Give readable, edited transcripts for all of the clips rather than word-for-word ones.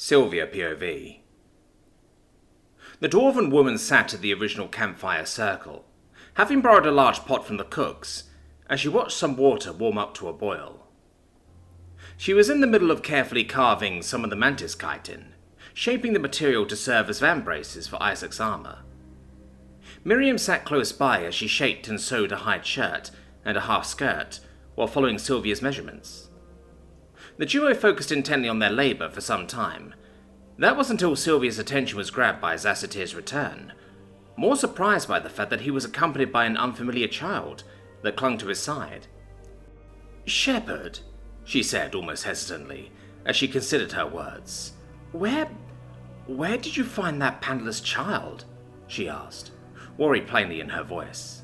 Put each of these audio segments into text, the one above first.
Sylvia POV. The dwarven woman sat at the original campfire circle, having borrowed a large pot from the cooks, as she watched some water warm up to a boil. She was in the middle of carefully carving some of the mantis chitin, shaping the material to serve as vambraces for Isaac's armor. Miriam sat close by as she shaped and sewed a hide shirt and a half skirt while following Sylvia's measurements. The duo focused intently on their labor for some time. That was until Sylvia's attention was grabbed by Zassatir's return, more surprised by the fact that he was accompanied by an unfamiliar child that clung to his side. "Shepherd," she said almost hesitantly, as she considered her words. Where did you find that pantless child?" she asked, worry plainly in her voice.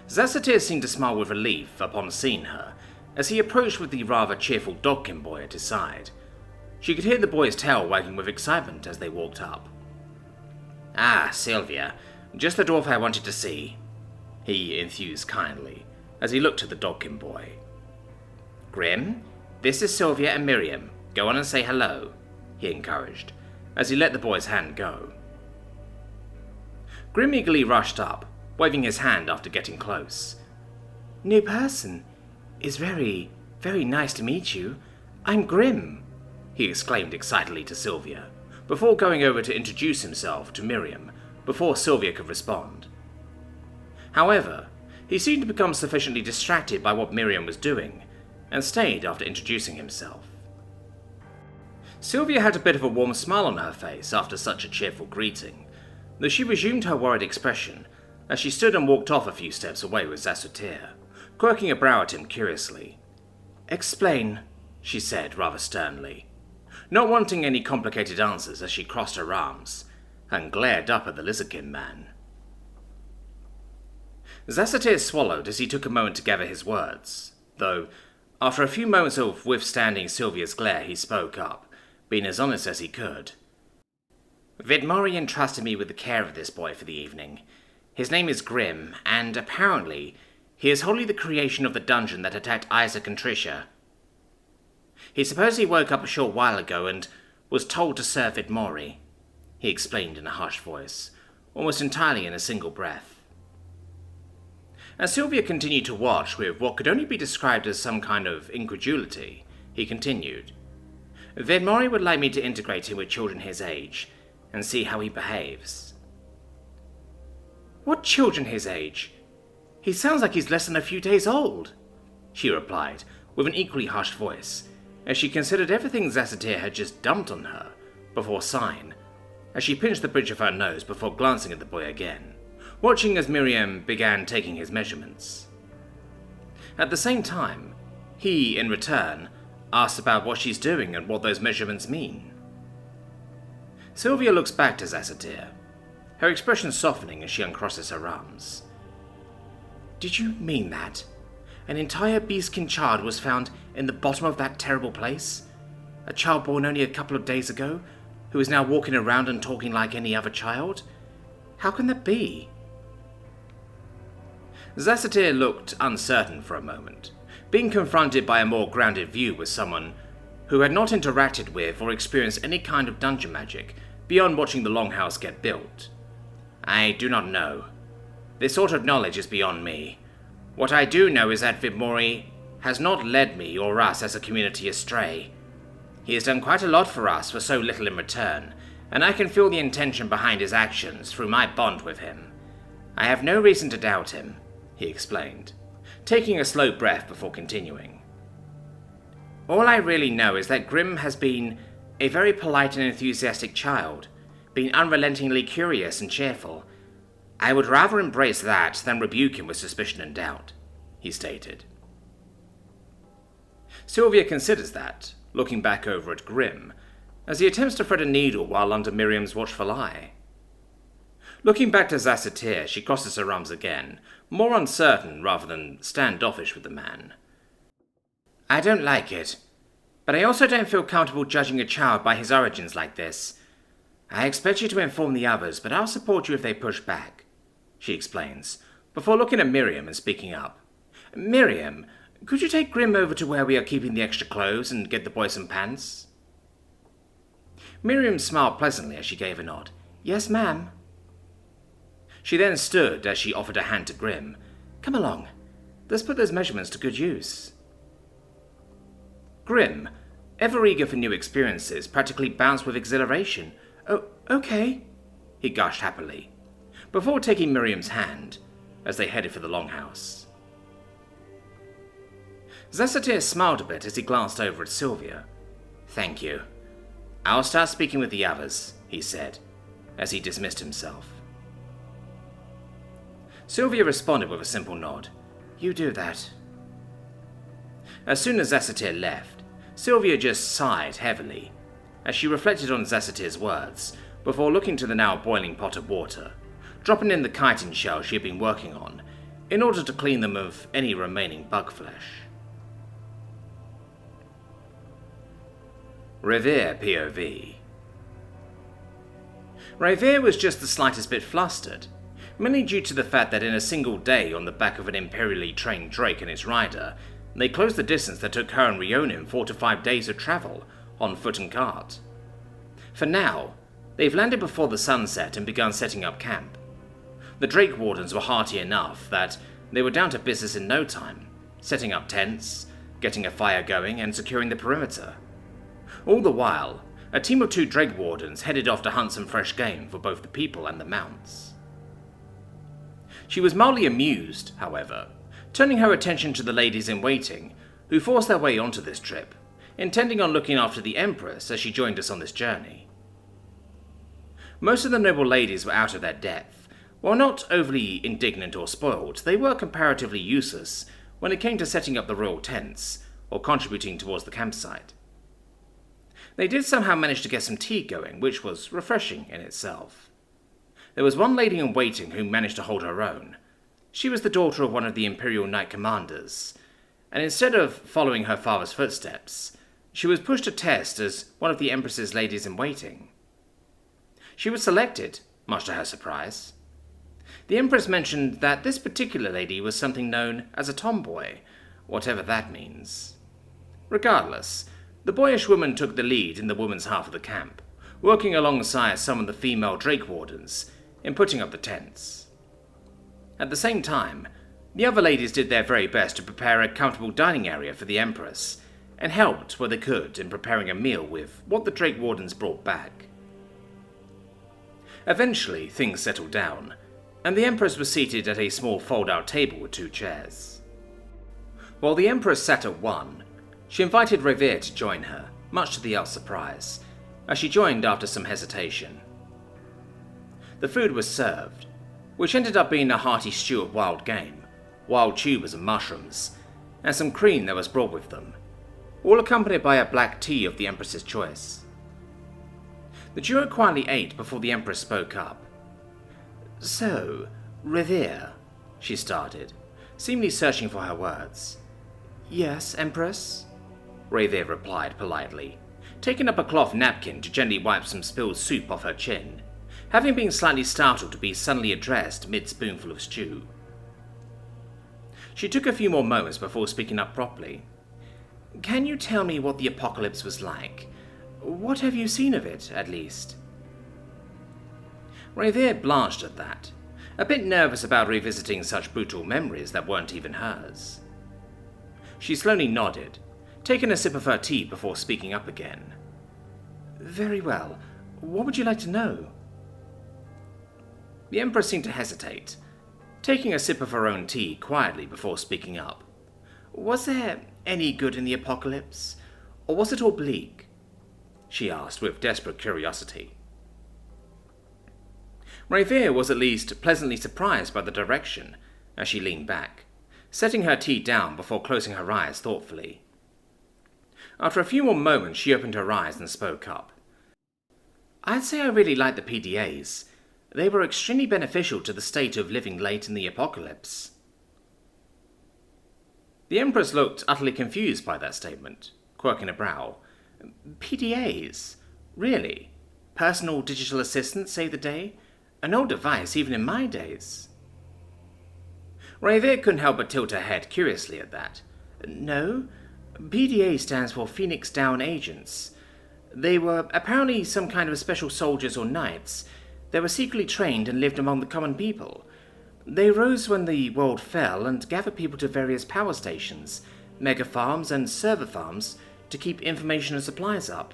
Zassatir seemed to smile with relief upon seeing her, as he approached with the rather cheerful Dodkin boy at his side. She could hear the boy's tail wagging with excitement as they walked up. "Ah, Sylvia, just the dwarf I wanted to see," he enthused kindly, as he looked at the Dodkin boy. "Grim, this is Sylvia and Miriam. Go on and say hello," he encouraged, as he let the boy's hand go. Grim eagerly rushed up, waving his hand after getting close. "New person. It's very, very nice to meet you. I'm Grim," he exclaimed excitedly to Sylvia, before going over to introduce himself to Miriam, before Sylvia could respond. However, he seemed to become sufficiently distracted by what Miriam was doing, and stayed after introducing himself. Sylvia had a bit of a warm smile on her face after such a cheerful greeting, though she resumed her worried expression as she stood and walked off a few steps away with Zassatir, quirking a brow at him curiously. "Explain," she said rather sternly, not wanting any complicated answers as she crossed her arms and glared up at the lizardkin man. Zassatir swallowed as he took a moment to gather his words, though, after a few moments of withstanding Sylvia's glare, he spoke up, being as honest as he could. "Vidmori entrusted me with the care of this boy for the evening. His name is Grim, and apparently he is wholly the creation of the dungeon that attacked Isaac and Tricia. He supposedly woke up a short while ago and was told to serve Vidmori," he explained in a harsh voice, almost entirely in a single breath. As Sylvia continued to watch with what could only be described as some kind of incredulity, he continued. "Vidmori would like me to integrate him with children his age, and see how he behaves." "What children his age? He sounds like he's less than a few days old," she replied, with an equally hushed voice, as she considered everything Zassatir had just dumped on her, before sighing, as she pinched the bridge of her nose before glancing at the boy again, watching as Miriam began taking his measurements. At the same time, he, in return, asked about what she's doing and what those measurements mean. Sylvia looks back to Zassatir, her expression softening as she uncrosses her arms. "Did you mean that? An entire beastkin child was found in the bottom of that terrible place? A child born only a couple of days ago, who is now walking around and talking like any other child? How can that be?" Zassatir looked uncertain for a moment, being confronted by a more grounded view with someone who had not interacted with or experienced any kind of dungeon magic beyond watching the longhouse get built. "I do not know. This sort of knowledge is beyond me. What I do know is that Vidmori has not led me or us as a community astray. He has done quite a lot for us for so little in return, and I can feel the intention behind his actions through my bond with him. I have no reason to doubt him," he explained, taking a slow breath before continuing. "All I really know is that Grim has been a very polite and enthusiastic child, being unrelentingly curious and cheerful. I would rather embrace that than rebuke him with suspicion and doubt," he stated. Sylvia considers that, looking back over at Grim, as he attempts to thread a needle while under Miriam's watchful eye. Looking back to Zassatir, she crosses her arms again, more uncertain rather than standoffish with the man. "I don't like it, but I also don't feel comfortable judging a child by his origins like this. I expect you to inform the others, but I'll support you if they push back," she explains, before looking at Miriam and speaking up. "Miriam, could you take Grim over to where we are keeping the extra clothes and get the boy some pants?" Miriam smiled pleasantly as she gave a nod. "Yes, ma'am." She then stood as she offered a hand to Grim. "Come along. Let's put those measurements to good use." Grim, ever eager for new experiences, practically bounced with exhilaration. "Oh, okay," he gushed happily, before taking Miriam's hand as they headed for the longhouse. Zessatir smiled a bit as he glanced over at Sylvia. "Thank you. I'll start speaking with the others," he said, as he dismissed himself. Sylvia responded with a simple nod. "You do that." As soon as Zessatir left, Sylvia just sighed heavily as she reflected on Zessatir's words before looking to the now boiling pot of water, dropping in the chitin shell she had been working on in order to clean them of any remaining bug flesh. Revere POV. Revere was just the slightest bit flustered, mainly due to the fact that in a single day on the back of an imperially trained drake and its rider, they closed the distance that took her and Rionin 4 to 5 days of travel, on foot and cart. For now, they've landed before the sunset and begun setting up camp. The Drake Wardens were hearty enough that they were down to business in no time, setting up tents, getting a fire going, and securing the perimeter. All the while, a team of 2 Drake Wardens headed off to hunt some fresh game for both the people and the mounts. She was mildly amused, however, turning her attention to the ladies in waiting, who forced their way onto this trip, intending on looking after the Empress as she joined us on this journey. Most of the noble ladies were out of their depth. While not overly indignant or spoiled, they were comparatively useless when it came to setting up the royal tents or contributing towards the campsite. They did somehow manage to get some tea going, which was refreshing in itself. There was one lady in waiting who managed to hold her own. She was the daughter of one of the Imperial Knight Commanders, and instead of following her father's footsteps, she was pushed to test as one of the Empress's ladies in waiting. She was selected, much to her surprise. The Empress mentioned that this particular lady was something known as a tomboy, whatever that means. Regardless, the boyish woman took the lead in the woman's half of the camp, working alongside some of the female Drake Wardens in putting up the tents. At the same time, the other ladies did their very best to prepare a comfortable dining area for the Empress, and helped where they could in preparing a meal with what the Drake Wardens brought back. Eventually, things settled down, and the Empress was seated at a small fold-out table with 2 chairs. While the Empress sat at one, she invited Revere to join her, much to the elf's surprise, as she joined after some hesitation. The food was served, which ended up being a hearty stew of wild game, wild tubers and mushrooms, and some cream that was brought with them, all accompanied by a black tea of the Empress's choice. The duo quietly ate before the Empress spoke up. "So, Revere," she started, seemingly searching for her words. "Yes, Empress?" Revere replied politely, taking up a cloth napkin to gently wipe some spilled soup off her chin, having been slightly startled to be suddenly addressed mid-spoonful of stew. She took a few more moments before speaking up properly. "Can you tell me what the apocalypse was like? What have you seen of it, at least?" Revere blanched at that, a bit nervous about revisiting such brutal memories that weren't even hers. She slowly nodded, taking a sip of her tea before speaking up again. "Very well. What would you like to know?" The Empress seemed to hesitate, taking a sip of her own tea quietly before speaking up. "Was there any good in the apocalypse, or was it all bleak?" she asked with desperate curiosity. Revere was at least pleasantly surprised by the direction as she leaned back, setting her tea down before closing her eyes thoughtfully. After a few more moments, she opened her eyes and spoke up. "I'd say I really liked the PDAs. They were extremely beneficial to the state of living late in the apocalypse." The Empress looked utterly confused by that statement, quirking a brow. "PDAs? Really? Personal digital assistants save the day? An old device even in my days." Revere couldn't help but tilt her head curiously at that. "No, PDA stands for Phoenix Down Agents. They were apparently some kind of special soldiers or knights. They were secretly trained and lived among the common people. They rose when the world fell and gathered people to various power stations, mega farms and server farms to keep information and supplies up.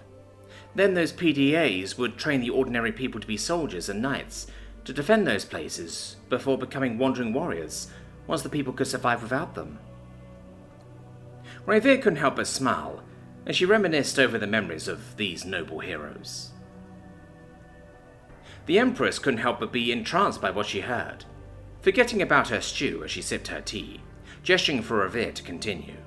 Then those PDAs would train the ordinary people to be soldiers and knights to defend those places before becoming wandering warriors once the people could survive without them. Rayveer couldn't help but smile as she reminisced over the memories of these noble heroes. The Empress couldn't help but be entranced by what she heard, forgetting about her stew as she sipped her tea, gesturing for Rayveer to continue.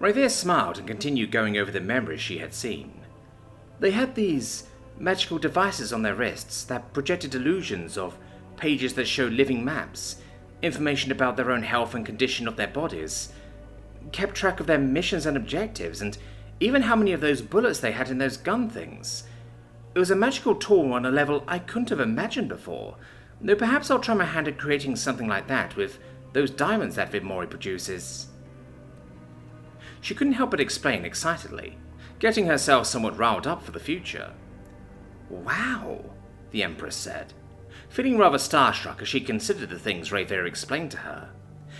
Rayveer smiled and continued going over the memories she had seen. They had these magical devices on their wrists that projected illusions of pages that showed living maps, information about their own health and condition of their bodies, kept track of their missions and objectives, and even how many of those bullets they had in those gun things. It was a magical tool on a level I couldn't have imagined before, though perhaps I'll try my hand at creating something like that with those diamonds that Vidmori produces. She couldn't help but explain excitedly, getting herself somewhat riled up for the future. Wow, the Empress said, feeling rather starstruck as she considered the things Rayveer explained to her,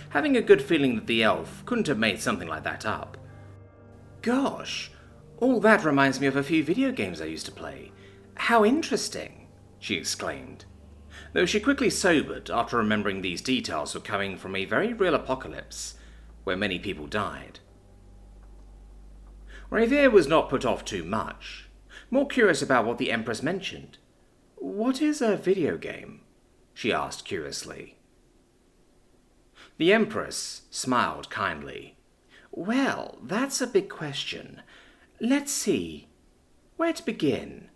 having a good feeling that the elf couldn't have made something like that up. Gosh, all that reminds me of a few video games I used to play. How interesting, she exclaimed, though she quickly sobered after remembering these details were coming from a very real apocalypse, where many people died. Rayveer was not put off too much, more curious about what the Empress mentioned. What is a video game? She asked curiously. The Empress smiled kindly. Well, that's a big question. Let's see. Where to begin?